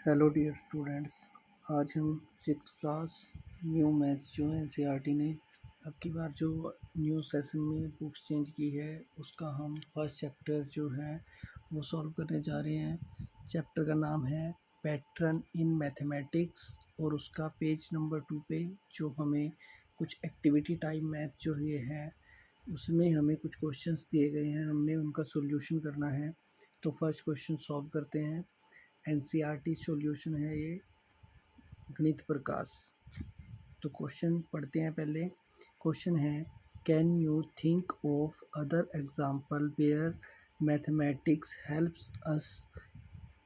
Hello dear students. आज हम six class new maths जो है एनसीईआरटी ने अब की बार जो न्यू सेशन में बुक्स चेंज की है उसका हम फर्स्ट चैप्टर जो है वो सॉल्व करने जा रहे हैं। चैप्टर का नाम है पैटर्न इन मैथमेटिक्स और उसका पेज नंबर 2 पे जो हमें कुछ एक्टिविटी टाइप मैथ जो ये है उसमें हमें कुछ क्वेश्चंस दिए गए हैं, हमने उनका सॉल्यूशन करना है। तो फर्स्ट क्वेश्चन सॉल्व करते हैं। एनसीईआरटी सॉल्यूशन है ये, गणित प्रकाश। तो क्वेश्चन पढ़ते हैं। पहले क्वेश्चन है, can you think of other example where mathematics helps us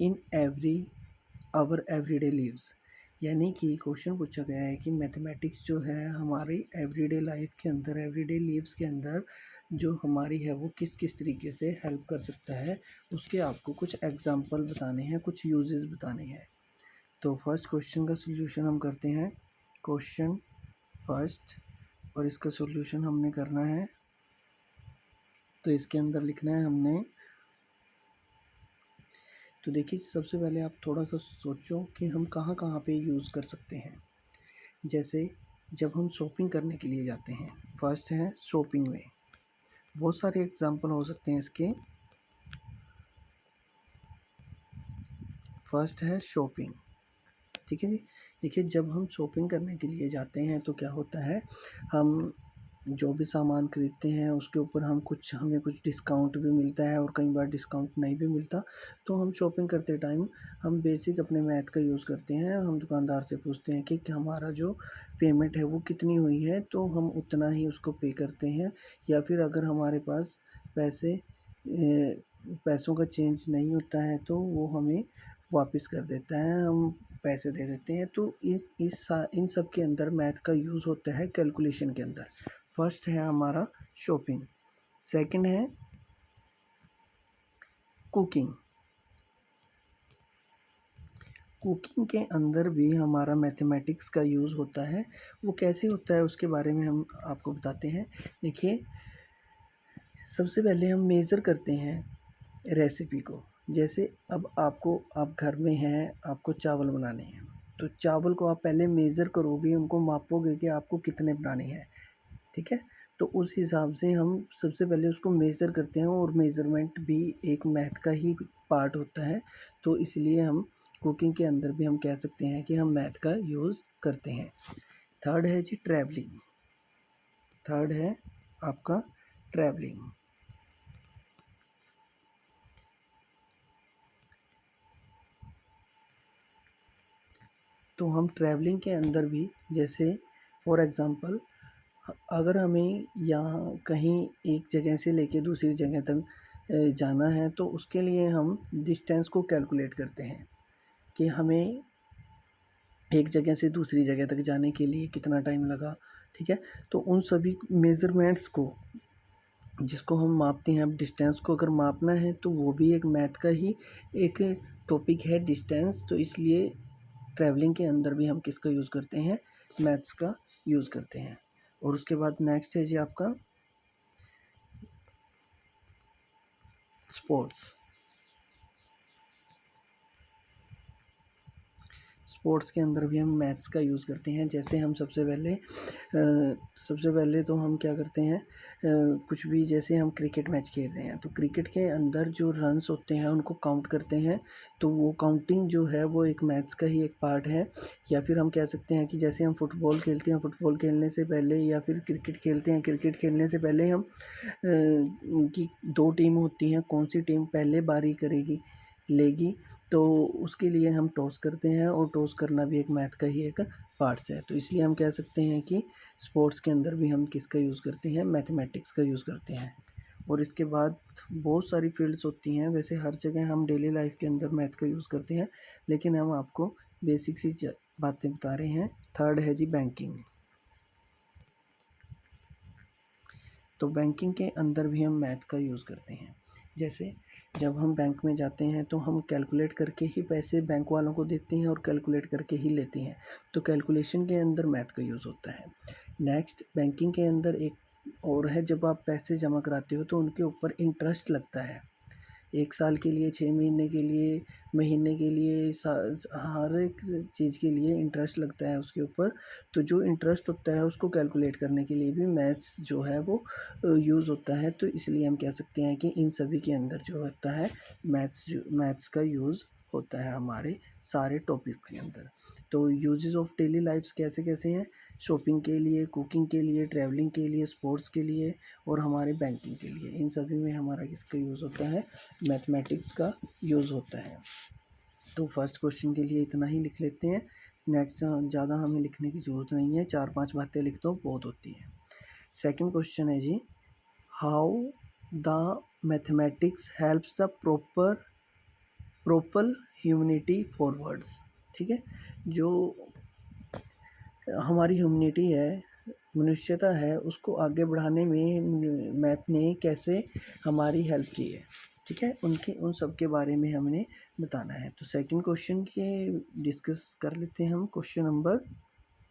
in our everyday lives. यानी कि क्वेश्चन पूछा गया है कि मैथमेटिक्स जो है हमारी एवरीडे लाइफ के अंदर, एवरीडे लिव्स के अंदर जो हमारी है वो किस किस तरीके से हेल्प कर सकता है, उसके आपको कुछ एग्जांपल बताने हैं, कुछ यूजेस बताने हैं। तो फर्स्ट क्वेश्चन का सॉल्यूशन हम करते हैं। क्वेश्चन फर्स्ट, और इसका सॉल्यूशन हमने करना है। तो इसके अंदर लिखना है हमने। तो देखिए, सबसे पहले आप थोड़ा सा सोचो कि हम कहाँ कहाँ पे यूज़ कर सकते हैं। जैसे जब हम शॉपिंग करने के लिए जाते हैं, फर्स्ट है शॉपिंग में। बहुत सारे एग्जांपल हो सकते हैं इसके। फर्स्ट है शॉपिंग, ठीक है जी। देखिए, जब हम शॉपिंग करने के लिए जाते हैं तो क्या होता है, हम जो भी सामान खरीदते हैं उसके ऊपर हमें कुछ डिस्काउंट भी मिलता है और कई बार डिस्काउंट नहीं भी मिलता। तो हम शॉपिंग करते टाइम हम बेसिक अपने मैथ का यूज़ करते हैं। हम दुकानदार से पूछते हैं कि हमारा जो पेमेंट है वो कितनी हुई है, तो हम उतना ही उसको पे करते हैं। या फिर अगर हमारे पास पैसों का चेंज नहीं होता है तो वो हमें वापस कर देता है, हम पैसे दे देते हैं। तो इन सब के अंदर मैथ का यूज़ होता है कैलकुलेशन के अंदर। फर्स्ट है हमारा शॉपिंग। सेकंड है कुकिंग। कुकिंग के अंदर भी हमारा मैथमेटिक्स का यूज़ होता है। वो कैसे होता है उसके बारे में हम आपको बताते हैं। देखिए, सबसे पहले हम मेज़र करते हैं रेसिपी को। जैसे अब आप घर में हैं, आपको चावल बनाने हैं, तो चावल को आप पहले मेज़र करोगे, उनको मापोगे कि आपको कितने बनाने हैं, ठीक है। तो उस हिसाब से हम सबसे पहले उसको मेज़र करते हैं, और मेज़रमेंट भी एक मैथ का ही पार्ट होता है। तो इसलिए हम कुकिंग के अंदर भी हम कह सकते हैं कि हम मैथ का यूज़ करते हैं। थर्ड है जी ट्रैवलिंग। थर्ड है आपका ट्रैवलिंग। तो हम ट्रैवलिंग के अंदर भी, जैसे फॉर एग्ज़ाम्पल, अगर हमें यहाँ कहीं एक जगह से लेके दूसरी जगह तक जाना है तो उसके लिए हम डिस्टेंस को कैलकुलेट करते हैं कि हमें एक जगह से दूसरी जगह तक जाने के लिए कितना टाइम लगा, ठीक है। तो उन सभी मेज़रमेंट्स को जिसको हम मापते हैं, अब डिस्टेंस को अगर मापना है तो वो भी एक मैथ का ही एक टॉपिक है, डिस्टेंस। तो इसलिए ट्रैवलिंग के अंदर भी हम किसका यूज़ करते हैं, मैथ्स का यूज़ करते हैं। और उसके बाद नेक्स्ट है जी आपका स्पोर्ट्स। स्पोर्ट्स के अंदर भी हम मैथ्स का यूज़ करते हैं। जैसे हम सबसे पहले तो हम क्या करते हैं, कुछ भी, जैसे हम क्रिकेट मैच खेल रहे हैं तो क्रिकेट के अंदर जो रन्स होते हैं उनको काउंट करते हैं। तो वो काउंटिंग जो है वो एक मैथ्स का ही एक पार्ट है। या फिर हम कह सकते हैं कि जैसे हम फुटबॉल खेलते हैं, फुटबॉल खेलने से पहले, या फिर क्रिकेट खेलते हैं, क्रिकेट खेलने से पहले हम कि दो टीम होती हैं, कौन सी टीम पहले बारी लेगी, तो उसके लिए हम टॉस करते हैं, और टॉस करना भी एक मैथ का ही एक पार्ट्स है। तो इसलिए हम कह सकते हैं कि स्पोर्ट्स के अंदर भी हम किसका यूज़ करते हैं, मैथमेटिक्स का यूज़ करते हैं। और इसके बाद बहुत सारी फील्ड्स होती हैं। वैसे हर जगह हम डेली लाइफ के अंदर मैथ का यूज़ करते हैं, लेकिन हम आपको बेसिक सी बातें बता रहे हैं। थर्ड है जी बैंकिंग। तो बैंकिंग के अंदर भी हम मैथ का यूज़ करते हैं। जैसे जब हम बैंक में जाते हैं तो हम कैलकुलेट करके ही पैसे बैंक वालों को देते हैं और कैलकुलेट करके ही लेते हैं। तो कैलकुलेशन के अंदर मैथ का यूज़ होता है। नेक्स्ट, बैंकिंग के अंदर एक और है, जब आप पैसे जमा कराते हो तो उनके ऊपर इंटरेस्ट लगता है। 1 साल के लिए, 6 महीने के लिए, महीने के लिए, हर एक चीज़ के लिए इंटरेस्ट लगता है उसके ऊपर। तो जो इंटरेस्ट होता है उसको कैलकुलेट करने के लिए भी मैथ्स जो है वो यूज़ होता है। तो इसलिए हम कह सकते हैं कि इन सभी के अंदर जो होता है मैथ्स का यूज़ होता है हमारे सारे टॉपिक्स के अंदर। तो यूजेस ऑफ डेली लाइफ्स कैसे कैसे हैं? शॉपिंग के लिए, कुकिंग के लिए, ट्रैवलिंग के लिए, स्पोर्ट्स के लिए और हमारे बैंकिंग के लिए, इन सभी में हमारा किसका यूज़ होता है? मैथमेटिक्स का यूज़ होता है। तो फर्स्ट क्वेश्चन के लिए इतना ही लिख लेते हैं। नेक्स्ट ज़्यादा हमें लिखने की ज़रूरत नहीं है, 4-5 बातें लिख दो बहुत होती हैं। सेकंड क्वेश्चन है जी, how the mathematics helps the propel humanity forwards. ठीक है, जो हमारी ह्यूमनिटी है, मनुष्यता है, उसको आगे बढ़ाने में मैथ ने कैसे हमारी हेल्प की है। ठीक है, उन सब के बारे में हमने बताना है। तो सेकंड क्वेश्चन के डिस्कस कर लेते हैं हम। क्वेश्चन नंबर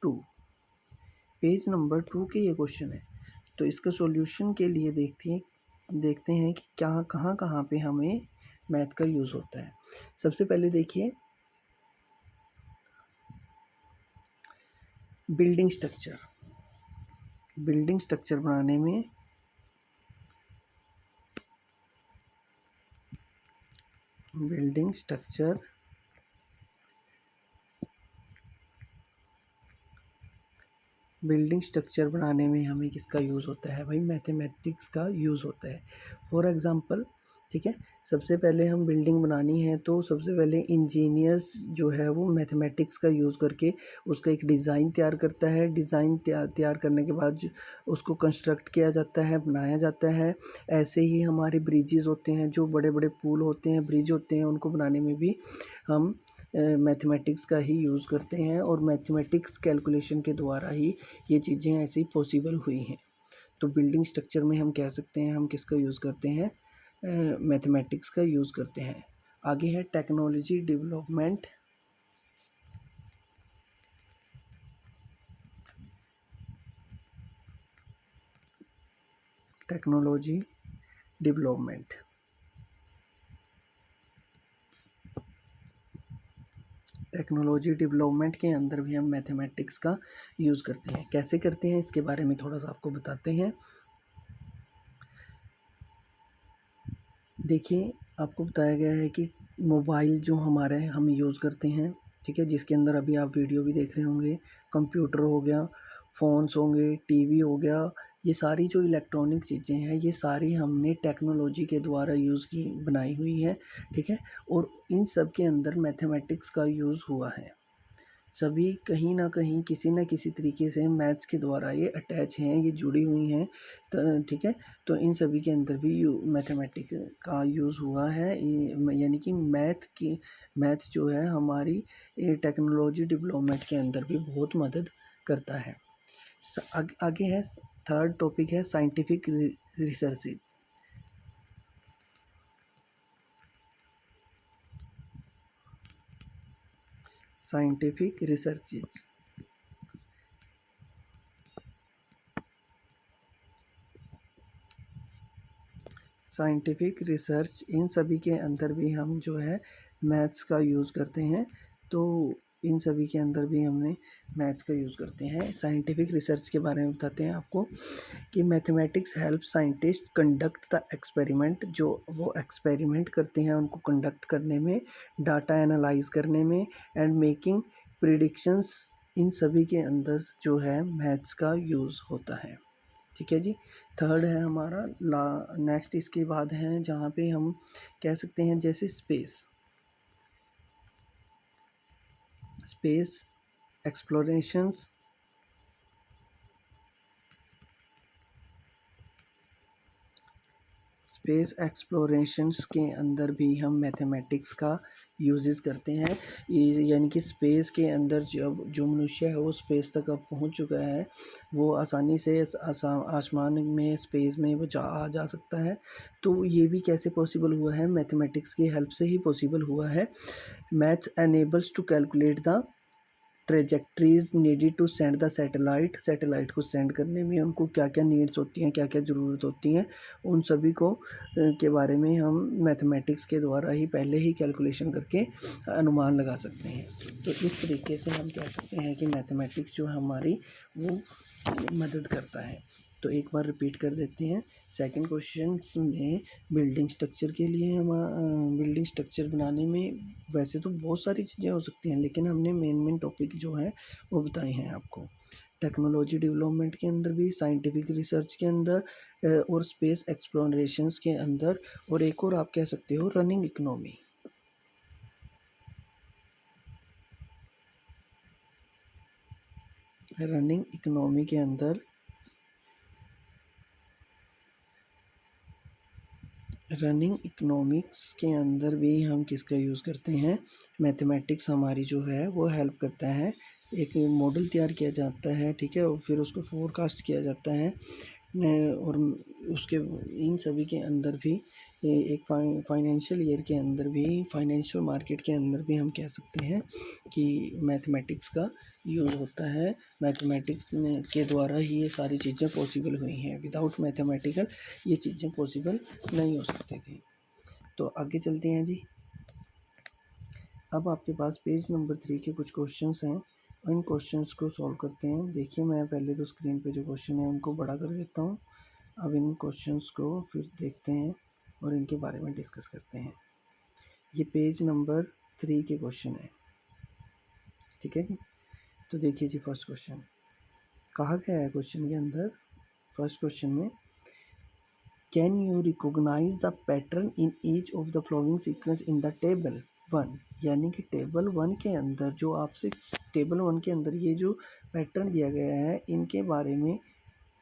2, पेज नंबर 2 के ये क्वेश्चन है। तो इसका सॉल्यूशन के लिए देखते हैं कि कहाँ कहाँ पे हमें मैथ का यूज़ होता है। सबसे पहले देखिए, बिल्डिंग स्ट्रक्चर बनाने में बिल्डिंग स्ट्रक्चर बनाने में हमें किसका यूज़ होता है भाई? मैथमेटिक्स का यूज़ होता है। फॉर एग्ज़ाम्पल, ठीक है, सबसे पहले हम बिल्डिंग बनानी है तो सबसे पहले इंजीनियर्स जो है वो मैथमेटिक्स का यूज़ करके उसका एक डिज़ाइन तैयार करता है। डिज़ाइन तैयार करने के बाद उसको कंस्ट्रक्ट किया जाता है, बनाया जाता है। ऐसे ही हमारे ब्रिजेज़ होते हैं, जो बड़े बड़े पुल होते हैं, ब्रिज होते हैं, उनको बनाने में भी हम मैथमेटिक्स का ही यूज़ करते हैं और मैथमेटिक्स कैलकुलेशन के द्वारा ही ये चीज़ें ऐसी पॉसिबल हुई हैं। तो बिल्डिंग स्ट्रक्चर में हम कह सकते हैं हम किसका यूज़ करते हैं? मैथमेटिक्स का यूज़ करते हैं। आगे है टेक्नोलॉजी डेवलपमेंट। टेक्नोलॉजी डेवलपमेंट के अंदर भी हम मैथमेटिक्स का यूज़ करते हैं। कैसे करते हैं इसके बारे में थोड़ा सा आपको बताते हैं। देखिए, आपको बताया गया है कि मोबाइल जो हमारे हम यूज़ करते हैं, ठीक है, जिसके अंदर अभी आप वीडियो भी देख रहे होंगे, कंप्यूटर हो गया, फ़ोन्स होंगे, टीवी हो गया, ये सारी जो इलेक्ट्रॉनिक चीज़ें हैं ये सारी हमने टेक्नोलॉजी के द्वारा बनाई हुई हैं। ठीक है, और इन सब के अंदर मैथमेटिक्स का यूज़ हुआ है। सभी कहीं न कहीं किसी न किसी तरीके से मैथ्स के द्वारा ये अटैच हैं, ये जुड़ी हुई हैं। तो ठीक है, तो इन सभी के अंदर भी मैथमेटिक का यूज़ हुआ है। यानी कि मैथ जो है हमारी टेक्नोलॉजी डेवलपमेंट के अंदर भी बहुत मदद करता है। आगे है थर्ड टॉपिक है scientific research. Scientific researches, scientific research, इन सभी के अंदर भी हम जो है मैथ्स का यूज़ करते हैं। तो इन सभी के अंदर भी हमने मैथ्स का यूज़ करते हैं। साइंटिफिक रिसर्च के बारे में बताते हैं आपको कि mathematics help scientist conduct the experiment. जो वो एक्सपेरिमेंट करते हैं उनको कंडक्ट करने में, डाटा एनालाइज करने में एंड मेकिंग प्रिडिक्शंस, इन सभी के अंदर जो है मैथ्स का यूज़ होता है। ठीक है जी, थर्ड है हमारा नेक्स्ट इसके बाद है जहाँ पे हम कह सकते हैं जैसे स्पेस एक्सप्लोरेशंस, स्पेस एक्सप्लोरेशंस के अंदर भी हम मैथमेटिक्स का यूजेस करते हैं। यानी कि स्पेस के अंदर जब जो मनुष्य है वो स्पेस तक अब पहुंच चुका है, वो आसानी से आसमान में, स्पेस में वो आ जा सकता है। तो ये भी कैसे पॉसिबल हुआ है? मैथमेटिक्स की हेल्प से ही पॉसिबल हुआ है। Maths enables to calculate the trajectories needed to send the satellite को सेंड करने में उनको क्या क्या नीड्स होती हैं, क्या क्या ज़रूरत होती हैं, उन सभी को के बारे में हम मैथमेटिक्स के द्वारा ही पहले ही कैलकुलेशन करके अनुमान लगा सकते हैं। तो इस तरीके से हम कह सकते हैं कि मैथमेटिक्स जो हमारी वो मदद करता है। तो एक बार रिपीट कर देते हैं। सेकंड क्वेश्चन में बिल्डिंग स्ट्रक्चर के लिए हम बिल्डिंग स्ट्रक्चर बनाने में वैसे तो बहुत सारी चीज़ें हो सकती हैं, लेकिन हमने मेन टॉपिक जो है वो बताए हैं आपको। टेक्नोलॉजी डेवलपमेंट के अंदर भी, साइंटिफिक रिसर्च के अंदर और स्पेस एक्सप्लोरेशंस के अंदर, और एक और आप कह सकते हो रनिंग इकोनॉमी। रनिंग इकोनॉमी के अंदर रनिंग इकोनॉमिक्स के अंदर भी हम किसका यूज़ करते हैं, मैथमेटिक्स हमारी जो है वो हेल्प करता है। एक मॉडल तैयार किया जाता है, ठीक है, और फिर उसको फोरकास्ट किया जाता है, और उसके इन सभी के अंदर भी एक फाइनेंशियल ईयर के अंदर भी, फाइनेंशियल मार्केट के अंदर भी हम कह सकते हैं कि मैथमेटिक्स का यूज़ होता है। मैथमेटिक्स के द्वारा ही ये सारी चीज़ें पॉसिबल हुई हैं। विदाउट मैथमेटिकल ये चीज़ें पॉसिबल नहीं हो सकती थी। तो आगे चलते हैं जी। अब आपके पास पेज नंबर 3 के कुछ क्वेश्चंस हैं, इन क्वेश्चंस को सॉल्व करते हैं। देखिए, मैं पहले तो स्क्रीन पे जो क्वेश्चन है उनको बड़ा कर देता हूँ। अब इन क्वेश्चंस को फिर देखते हैं और इनके बारे में डिस्कस करते हैं। ये पेज नंबर 3 के क्वेश्चन है, ठीक है जी। तो देखिए जी, फर्स्ट क्वेश्चन कहा गया है क्वेश्चन के अंदर, फर्स्ट क्वेश्चन में, can you recognise the pattern in each of the following sequence in the table 1। यानी कि टेबल 1 के अंदर जो आपसे टेबल 1 के अंदर ये जो पैटर्न दिया गया है इनके बारे में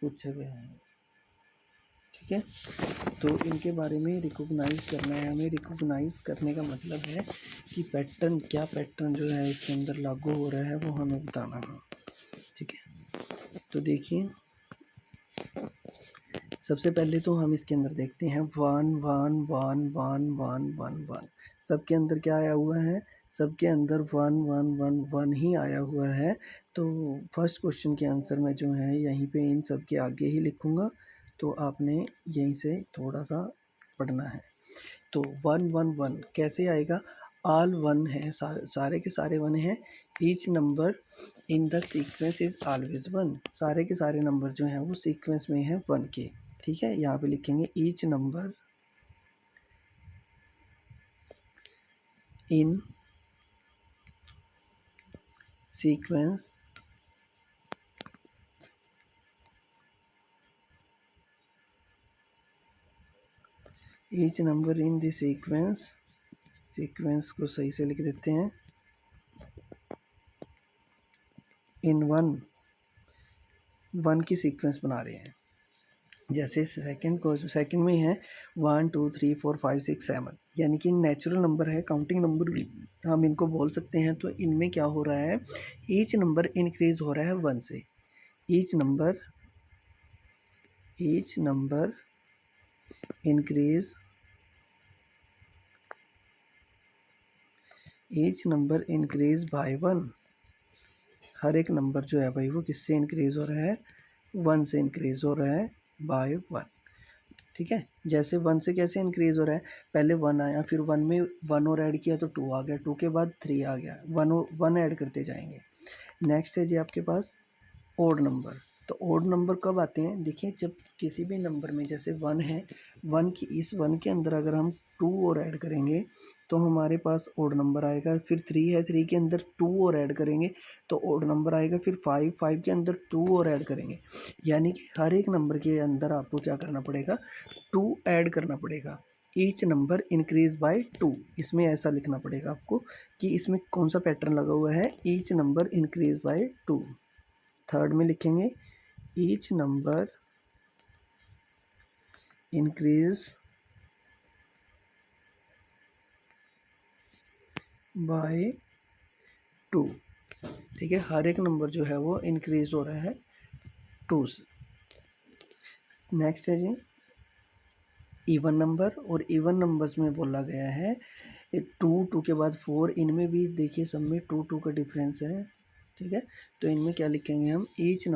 पूछा गया है, ठीक है। तो इनके बारे में रिकॉग्नाइज करना है हमें। रिकॉग्नाइज करने का मतलब है कि पैटर्न, क्या पैटर्न जो है इसके अंदर लागू हो रहा है वो हमें बताना है, ठीक है। तो देखिए, सबसे पहले तो हम इसके अंदर देखते हैं 1 1 1 1 1 1 1। सबके अंदर क्या आया हुआ है, सबके अंदर 1 1 1 1 ही आया हुआ है। तो फर्स्ट क्वेश्चन के आंसर में जो है यहीं पे इन सब के आगे ही लिखूँगा, तो आपने यहीं से थोड़ा सा पढ़ना है। तो 1 1 1 कैसे आएगा, ऑल 1 है, सारे के सारे 1 हैं। Each number in the sequence is always 1। सारे के सारे नंबर जो हैं वो सीक्वेंस में हैं 1 के, ठीक है। यहाँ पे लिखेंगे each number in sequence each number in the sequence को सही से लिख देते हैं, इन 1 की सीक्वेंस बना रहे हैं। जैसे सेकंड में है 1 2 3 4 5 6 7, यानी कि नेचुरल नंबर है, काउंटिंग नंबर भी हम इनको बोल सकते हैं। तो इनमें क्या हो रहा है, ईच नंबर इंक्रीज हो रहा है 1 से। Each number increase by 1। हर एक नंबर जो है भाई वो किससे इंक्रीज हो रहा है, 1 से इंक्रीज हो रहा है, बाय 1, ठीक है। जैसे 1 से कैसे इंक्रीज हो रहा है, पहले 1 आया, फिर 1 में 1 और ऐड किया तो 2 आ गया, 2 के बाद 3 आ गया, 1 ऐड करते जाएंगे। नेक्स्ट है जी आपके पास ओड नंबर। तो ओड नंबर कब आते हैं, देखिए, जब किसी भी नंबर में, जैसे 1 है, 1 के अंदर अगर हम 2 और ऐड करेंगे तो हमारे पास ओड नंबर आएगा। फिर 3 है, 3 के अंदर 2 और ऐड करेंगे तो ओड नंबर आएगा। फिर 5 के अंदर 2 और ऐड करेंगे, यानी कि हर एक नंबर के अंदर आपको क्या करना पड़ेगा, 2 ऐड करना पड़ेगा। ईच नंबर इंक्रीज बाय 2, इसमें ऐसा लिखना पड़ेगा आपको कि इसमें कौन सा पैटर्न लगा हुआ है, each number increase by 2। Third में लिखेंगे ईच नंबर इंक्रीज बाय 2, ठीक है। हर एक नंबर जो है वो इंक्रीज हो रहा है 2 से। नेक्स्ट है जी इवन नंबर, और इवन नंबर्स में बोला गया है 2 के बाद 4, इनमें भी देखिए सब में 2 का डिफरेंस है, ठीक है। तो इनमें क्या लिखेंगे हम, each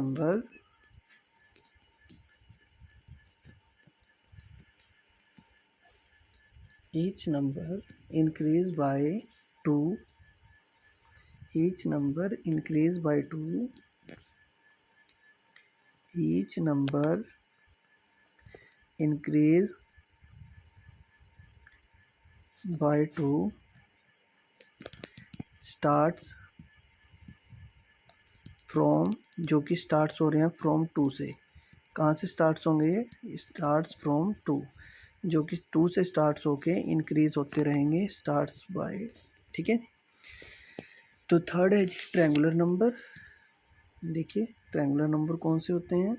number increase by 2, each number increase by 2, each number increase by 2 starts from, जो कि स्टार्ट्स हो रहे हैं फ्रॉम 2 से, कहाँ से स्टार्ट्स होंगे, स्टार्ट्स फ्रॉम 2, जो कि 2 से स्टार्ट्स होके इंक्रीज होते रहेंगे स्टार्ट्स बाय, ठीक है। तो थर्ड है ट्रायंगुलर नंबर। देखिए ट्रायंगुलर नंबर कौन से होते हैं,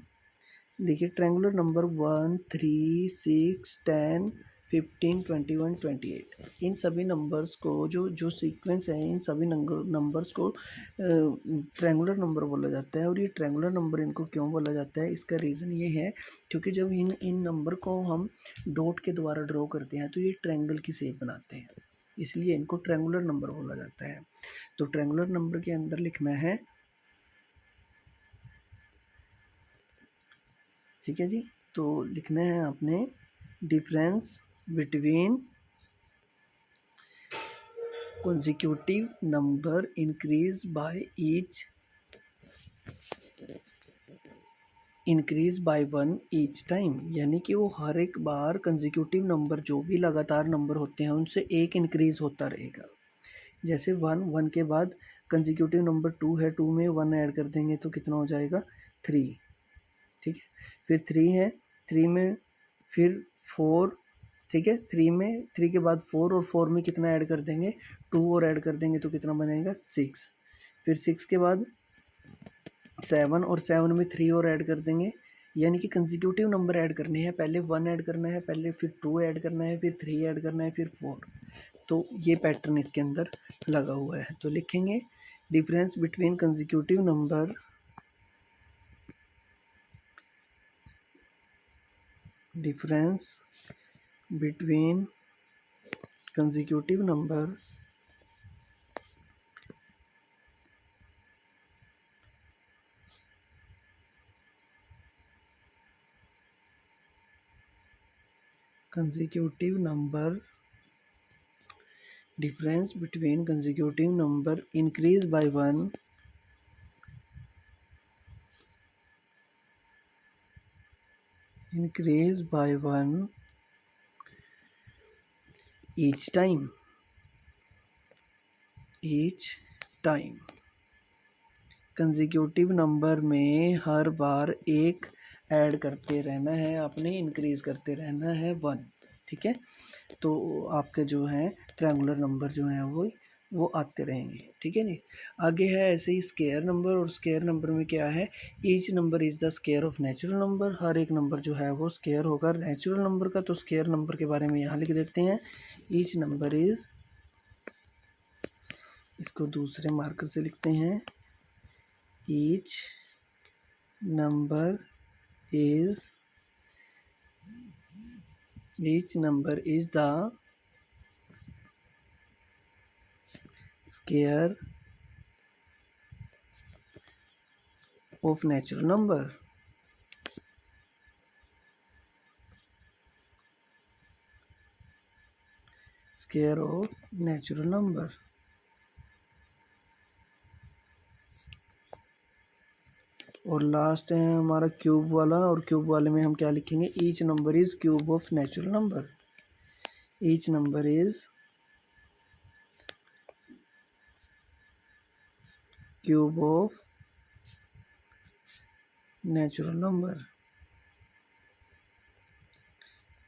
देखिए ट्रायंगुलर नंबर 1, 3, 6, 10, 15, 21, 28, इन सभी नंबर्स को जो सीक्वेंस है, इन सभी नंबर्स को ट्रायंगुलर नंबर बोला जाता है। और ये ट्रायंगुलर नंबर इनको क्यों बोला जाता है, इसका रीज़न ये है क्योंकि जब इन नंबर को हम डॉट के द्वारा ड्रॉ करते हैं तो ये ट्रायंगल की शेप बनाते हैं, इसलिए इनको ट्रायंगुलर नंबर बोला जाता है। तो ट्रायंगुलर नंबर के अंदर लिखना है, ठीक है जी। तो लिखना है आपने difference between consecutive number increase by 1 each time, यानी कि वो हर एक बार कंजिक्यूटिव नंबर जो भी लगातार नंबर होते हैं उनसे एक इंक्रीज होता रहेगा। जैसे 1 के बाद कंजिक्यूटिव नंबर 2 है, 2 में 1 ऐड कर देंगे तो कितना हो जाएगा 3, ठीक है। फिर 3 है, 3 में फिर 4, ठीक है। 3 के बाद 4 और 4 में कितना ऐड कर देंगे, 2 और ऐड कर देंगे तो कितना बनेगा 6। फिर 6 के बाद 7 और 7 में 3 और ऐड कर देंगे, यानी कि कंसेक्यूटिव नंबर ऐड करने हैं, पहले 1 ऐड करना है, पहले फिर 2 ऐड करना है, फिर 3 ऐड करना है, फिर 4। तो ये पैटर्न इसके अंदर लगा हुआ है। तो लिखेंगे difference between consecutive number consecutive number difference between consecutive number increase by 1 each time consecutive number में हर बार एक ऐड करते रहना है, आपने इंक्रीज करते रहना है 1, ठीक है। तो आपके जो हैं ट्रायंगुलर नंबर जो हैं वो आते रहेंगे, ठीक है जी। आगे है ऐसे ही स्केयर नंबर, और स्केयर नंबर में क्या है, each number is the square of natural number, हर एक नंबर जो है वो स्केयर होगा नेचुरल नंबर का। तो स्केयर नंबर के बारे में यहाँ लिख देते हैं, ईच नंबर इज़, इसको दूसरे मार्कर से लिखते हैं, each number is the square of natural number, square of natural number। और लास्ट है हमारा क्यूब वाला, और क्यूब वाले में हम क्या लिखेंगे, each number is cube of natural number, each number is cube of natural number.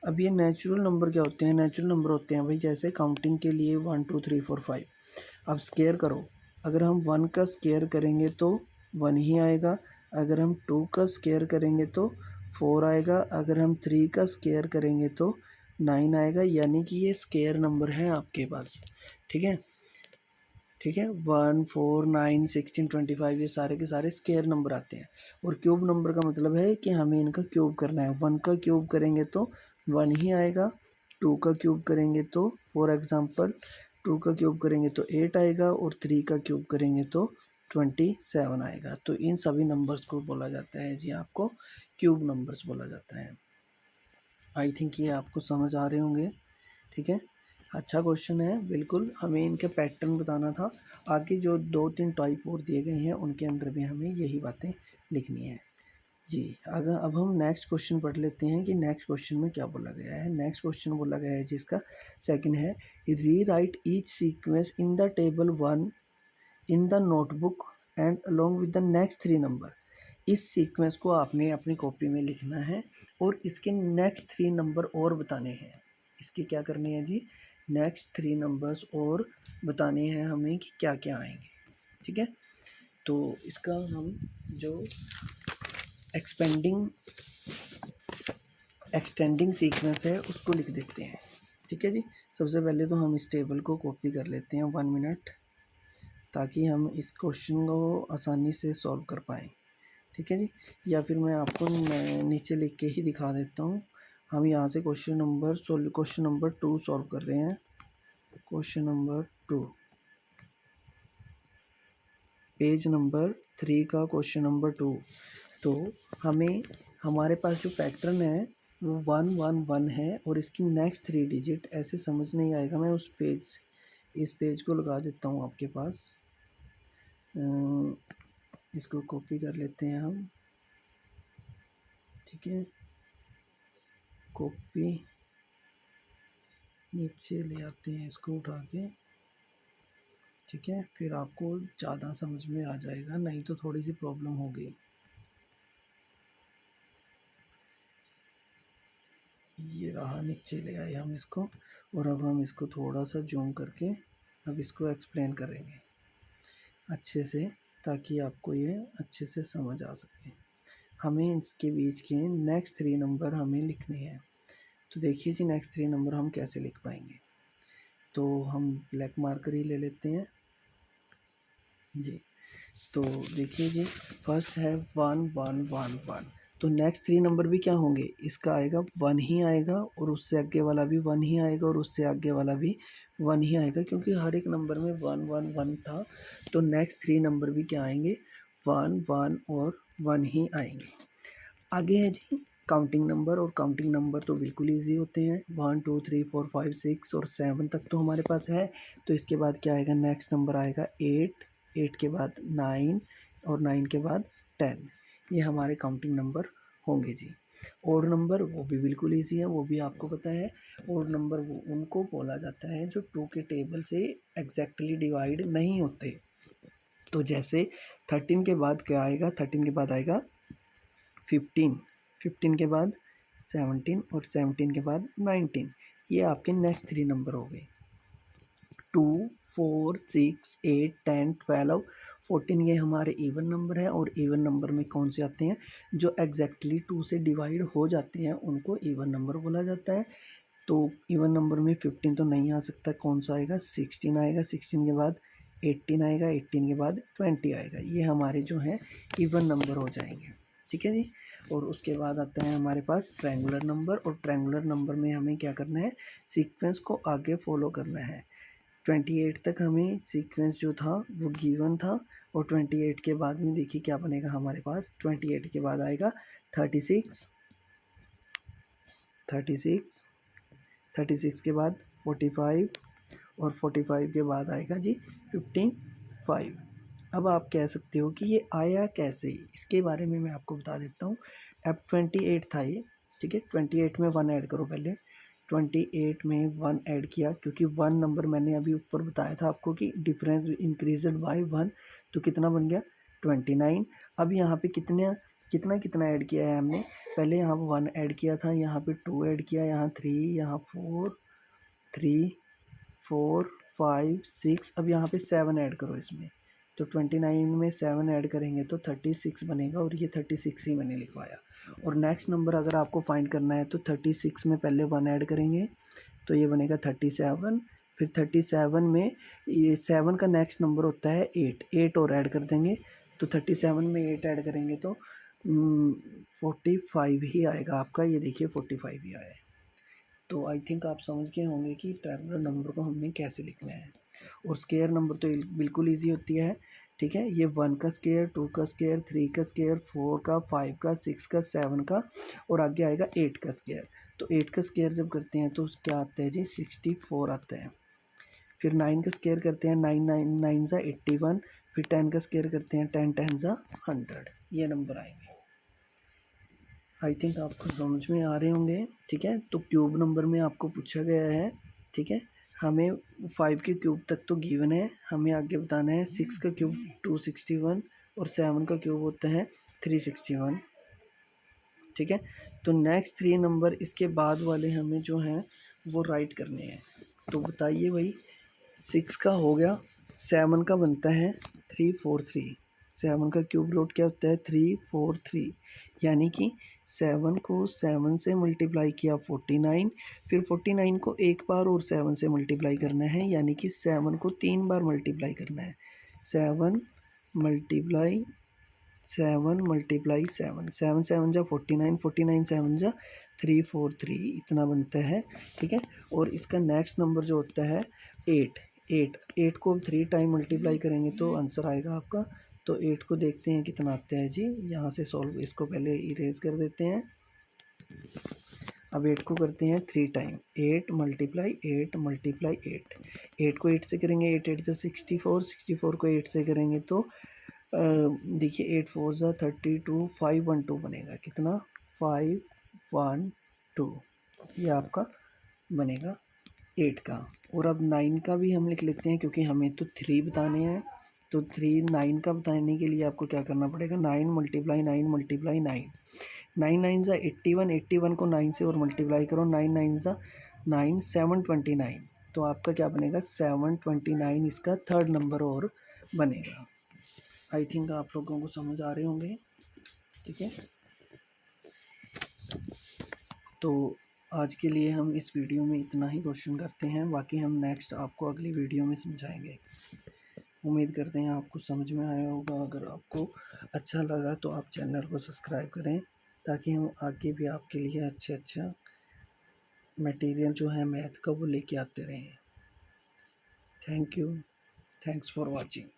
अब ये नेचुरल नंबर क्या होते हैं, नेचुरल नंबर होते हैं भाई जैसे काउंटिंग के लिए 1 2 3 4 5। अब स्केयर करो, अगर हम 1 का स्केयर करेंगे तो 1 ही आएगा, अगर हम 2 का स्केयर करेंगे तो 4 आएगा, अगर हम 3 का स्केयर करेंगे तो 9 आएगा, यानी कि ये स्केयर नंबर है आपके पास, ठीक है। 1 4 9 16 25 ये सारे के सारे स्केयर नंबर आते हैं। और क्यूब नंबर का मतलब है कि हमें इनका क्यूब करना है, 1 का क्यूब करेंगे तो 1 ही आएगा, 2 का क्यूब करेंगे तो फॉर एग्ज़ाम्पल 2 का क्यूब करेंगे तो 8 आएगा, और 3 का क्यूब करेंगे तो 27 आएगा। तो इन सभी नंबर्स को बोला जाता है जी आपको क्यूब नंबर्स बोला जाता है। आई थिंक ये आपको समझ आ रहे होंगे, ठीक है। अच्छा क्वेश्चन है, बिल्कुल हमें इनके पैटर्न बताना था। आगे जो 2-3 टाइप और दिए गए हैं उनके अंदर भी हमें यही बातें लिखनी है जी। अगर अब हम नेक्स्ट क्वेश्चन पढ़ लेते हैं कि नेक्स्ट क्वेश्चन में क्या बोला गया है। नेक्स्ट क्वेश्चन बोला गया है जिसका सेकंड है, री right each sequence in the table 1 in the notebook and along with the next 3 number. इस सीक्वेंस को आपने अपनी कॉपी में लिखना है और इसके नेक्स्ट 3 नंबर और बताने हैं। इसके क्या करने हैं जी, नेक्स्ट 3 नंबर्स और बताने हैं हमें कि क्या क्या आएंगे, ठीक है। तो इसका हम जो एक्सटेंडिंग सीक्वेंस है उसको लिख देते हैं, ठीक है जी। सबसे पहले तो हम इस टेबल को कॉपी कर लेते हैं 1 मिनट, ताकि हम इस क्वेश्चन को आसानी से सॉल्व कर पाएँ, ठीक है जी। या फिर मैं आपको नीचे लिख के ही दिखा देता हूँ। हम यहाँ से क्वेश्चन नंबर 2 सॉल्व कर रहे हैं। क्वेश्चन नंबर 2 पेज नंबर 3 का क्वेश्चन नंबर 2। तो हमें हमारे पास जो पैटर्न है वो 111 है और इसकी नेक्स्ट 3 डिजिट ऐसे समझ नहीं आएगा। मैं इस पेज को लगा देता हूँ आपके पास। इसको कॉपी कर लेते हैं हम, ठीक है। कॉपी नीचे ले आते हैं इसको उठा के, ठीक है। फिर आपको ज़्यादा समझ में आ जाएगा, नहीं तो थोड़ी सी प्रॉब्लम होगी। ये रहा, नीचे ले आए हम इसको और अब हम इसको थोड़ा सा जूम करके अब इसको एक्सप्लेन करेंगे अच्छे से, ताकि आपको ये अच्छे से समझ आ सके। हमें इसके बीच के नेक्स्ट 3 नंबर हमें लिखने हैं। तो देखिए जी नेक्स्ट 3 नंबर हम कैसे लिख पाएंगे। तो हम ब्लैक मार्कर ही ले लेते हैं जी। तो देखिए जी फर्स्ट है 1111। तो नेक्स्ट 3 नंबर भी क्या होंगे, इसका आएगा 1 ही आएगा और उससे आगे वाला भी 1 ही आएगा और उससे आगे वाला भी 1 ही आएगा, क्योंकि हर एक नंबर में 111 था। तो नेक्स्ट 3 नंबर भी क्या आएंगे, 1 1 और 1 ही आएंगे। आगे है जी काउंटिंग नंबर, और काउंटिंग नंबर तो बिल्कुल ईजी होते हैं। 1 2 3 4 5 6 और 7 तक तो हमारे पास है। तो इसके बाद क्या आएगा, नेक्स्ट नंबर आएगा 8, 8 के बाद 9 और 9 के बाद 10। ये हमारे काउंटिंग नंबर होंगे जी। और नंबर वो भी बिल्कुल ईजी है, वो भी आपको पता है। और नंबर वो उनको बोला जाता है जो 2 के टेबल से एग्जैक्टली डिवाइड नहीं होते। तो जैसे 13 के बाद क्या आएगा, 13 के बाद आएगा 15, 15 के बाद 17 और 17 के बाद 19। ये आपके नेक्स्ट 3 नंबर हो गए। 2 4 6 8 10 12 14 ये हमारे इवन नंबर है। और इवन नंबर में कौन से आते हैं, जो एग्जैक्टली 2 से डिवाइड हो जाते हैं उनको इवन नंबर बोला जाता है। तो इवन नंबर में 15 तो नहीं आ सकता, कौन सा आएगा, 16 आएगा। 16 के बाद 18 आएगा, 18 के बाद 20 आएगा। ये हमारे जो हैं इवन नंबर हो जाएंगे, ठीक है जी। और उसके बाद आता है हमारे पास ट्रायंगुलर नंबर, और ट्रायंगुलर नंबर में हमें क्या करना है, सीक्वेंस को आगे फॉलो करना है। 28 तक हमें सीक्वेंस जो था वो गिवन था। और 28 के बाद में देखिए क्या बनेगा हमारे पास, 28 के बाद आएगा 36, 36, 36 के बाद 45 और 45 के बाद आएगा जी 55। अब आप कह सकते हो कि ये आया कैसे, इसके बारे में मैं आपको बता देता हूँ। अब 28 था ये, ठीक है। 28 में 1 ऐड करो पहले। 28 में 1 ऐड किया, क्योंकि 1 नंबर मैंने अभी ऊपर बताया था आपको कि डिफरेंस इंक्रीज्ड बाय 1। तो कितना बन गया, 29। अब यहाँ पे कितना कितना ऐड किया है हमने, पहले यहाँ पर 1 ऐड किया था, यहाँ पे 2 ऐड किया, यहाँ 3, यहाँ 4, 3 4 5 6। अब यहाँ पे 7 ऐड करो इसमें। तो 29 में 7 ऐड करेंगे तो 36 बनेगा, और ये 36 ही मैंने लिखवाया। और नेक्स्ट नंबर अगर आपको फाइंड करना है तो 36 में पहले 1 ऐड करेंगे तो ये बनेगा 37। फिर 37 में ये 7 का नेक्स्ट नंबर होता है 8, 8 और ऐड कर देंगे। तो 37 में 8 ऐड करेंगे तो 45 ही आएगा आपका। ये देखिए 45 ही आया है। तो आई थिंक आप समझ गए होंगे कि ट्रायंगुलर नंबर को हमने कैसे लिखना है। और स्क्वायर नंबर तो बिल्कुल ईजी होती है। ठीक है। ये 1 का स्क्वायर, 2 का स्क्वायर, 3 का स्क्वायर, 4 का, 5 का, 6 का, 7 का और आगे आएगा 8 का स्क्वायर। तो 8 का स्क्वायर जब करते हैं तो क्या आता है जी 64 आता है। फिर 9 का स्क्वायर करते हैं, 9 9 9 ज़ा 81। फिर 10 का स्क्वायर करते हैं, 10 10 ज़ा 100। ये नंबर आएंगे। आई थिंक आपको समझ में आ रहे होंगे। ठीक है, तो क्यूब नंबर में आपको पूछा गया है। ठीक है, हमें 5 के क्यूब तक तो गिवन है, हमें आगे बताना है 6 का क्यूब 261 और 7 का क्यूब होता है 361। ठीक है, तो नेक्स्ट 3 नंबर इसके बाद वाले हमें जो हैं वो राइट करने हैं। तो बताइए भाई, 6 का हो गया, 7 का बनता है 343। 7 का क्यूब रूट क्या होता है 343, यानी कि 7 को 7 से मल्टीप्लाई किया 49, फिर 49 को एक बार और 7 से मल्टीप्लाई करना है, यानी कि 7 को 3 बार मल्टीप्लाई करना है। 7 मल्टीप्लाई 7 मल्टीप्लाई 7, 7 7 जा 49, 49 7 जा 343, इतना बनता है। ठीक है, और इसका नेक्स्ट नंबर जो होता है 8। 8 को 3 टाइम मल्टीप्लाई करेंगे तो आंसर आएगा आपका। तो 8 को देखते हैं कितना आता है जी, यहाँ से सॉल्व, इसको पहले इरेज कर देते हैं। अब 8 को करते हैं 3 टाइम, 8 मल्टीप्लाई 8 मल्टीप्लाई 8। 8 को 8 से करेंगे, 8 8 से 64, 64 को 8 से करेंगे तो देखिए 8 4 ज़ा 32, 512 बनेगा। कितना 512, ये आपका बनेगा 8 का। और अब 9 का भी हम लिख लेते हैं, क्योंकि हमें तो 3 बताने हैं। तो 3 9 का बताने के लिए आपको क्या करना पड़ेगा, 9 मल्टीप्लाई 9 मल्टीप्लाई 9। 9 9 ज़ा 81, 81 को 9 से और मल्टीप्लाई करो, 9 9 ज़ा 9, 729। तो आपका क्या बनेगा 729, इसका थर्ड नंबर और बनेगा। आई थिंक आप लोगों को समझ आ रहे होंगे। ठीक है, तो आज के लिए हम इस वीडियो में इतना ही क्वेश्चन करते हैं, बाकी हम नेक्स्ट आपको अगली वीडियो में समझाएंगे। उम्मीद करते हैं आपको समझ में आया होगा। अगर आपको अच्छा लगा तो आप चैनल को सब्सक्राइब करें, ताकि हम आगे भी आपके लिए अच्छा मटेरियल जो है मैथ का वो लेके आते रहें। Thank you, thanks for watching.